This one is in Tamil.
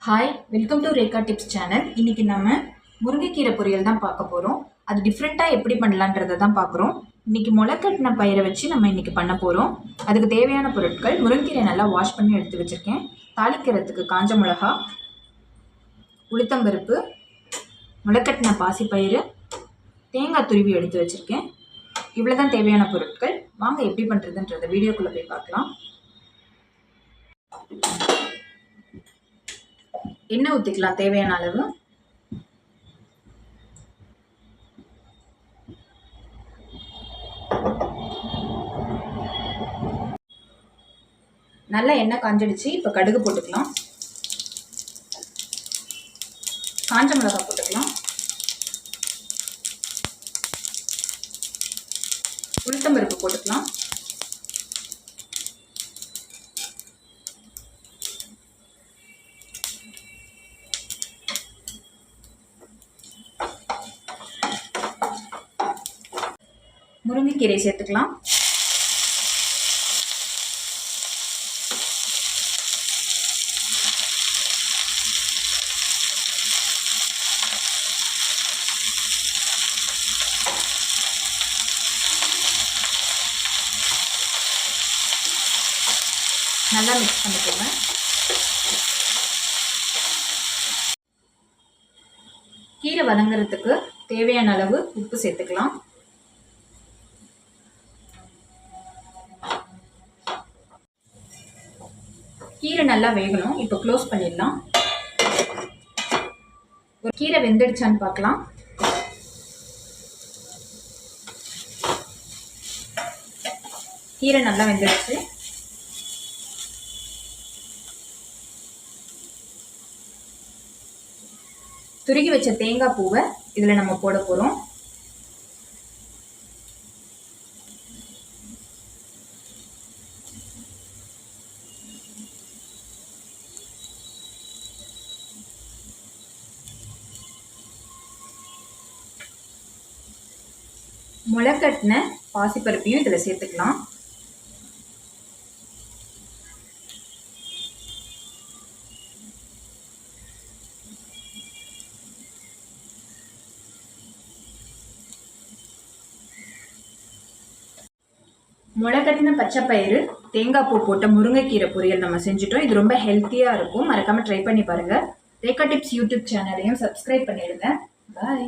Hi, welcome to Rekha tips channel. இன்றைக்கி நம்ம முருங்கைக்கீரை பொரியல் தான் பார்க்க போகிறோம். அது டிஃப்ரெண்ட்டாக எப்படி பண்ணலான்றதை தான் பார்க்குறோம். இன்றைக்கி முளைக்கட்டின பயிரை வச்சு நம்ம இன்றைக்கி பண்ண போகிறோம். அதுக்கு தேவையான பொருட்கள்: முருங்கைக்கீரை நல்லா வாஷ் பண்ணி எடுத்து வச்சுருக்கேன். தாளிக்கிறதுக்கு காஞ்ச மிளகா, உளுத்தம்பருப்பு, முளைக்கட்டின பாசிப்பயிறு, தேங்காய் துருவி எடுத்து வச்சுருக்கேன். இவ்வளோ தான் தேவையான பொருட்கள். வாங்க எப்படி பண்ணுறதுன்றதை வீடியோக்குள்ளே போய் பார்க்கலாம். எண்ணெய் ஊற்றிக்கலாம் தேவையான அளவு. நல்லா எண்ணெய் காஞ்சிடுச்சு. இப்போ கடுகு போட்டுக்கலாம், காஞ்ச மிளகாய் போட்டுக்கலாம், உளுத்தம்பருப்பு போட்டுக்கலாம், முருங்கைக்கீரை சேர்த்துக்கலாம், நல்லா மிக்ஸ் பண்ணிக்கோங்க. கீரை வதங்குறதுக்கு தேவையான அளவு உப்பு சேர்த்துக்கலாம். கீரை நல்லா வேகணும். இப்போ க்ளோஸ் பண்ணிடலாம். ஒரு கீரை வெந்துடுச்சான்னு பார்க்கலாம். கீரை நல்லா வெந்துடுச்சு. துருகி வச்ச தேங்காய் பூவை இதில் நம்ம போட போகிறோம். முளைக்கட்டின பாசிப்பருப்பையும் இதில் சேர்த்துக்கலாம். முளைக்கட்டின பச்சைப்பயிறு, தேங்காய் பூ போட்ட முருங்கைக்கீரை பொரியல் நம்ம செஞ்சுட்டோம். இது ரொம்ப ஹெல்த்தியாக இருக்கும். மறக்காமல் ட்ரை பண்ணி பாருங்கள். ரேகா டிப்ஸ் யூடியூப் சேனலையும் சப்ஸ்கிரைப் பண்ணிடுங்க. பாய்.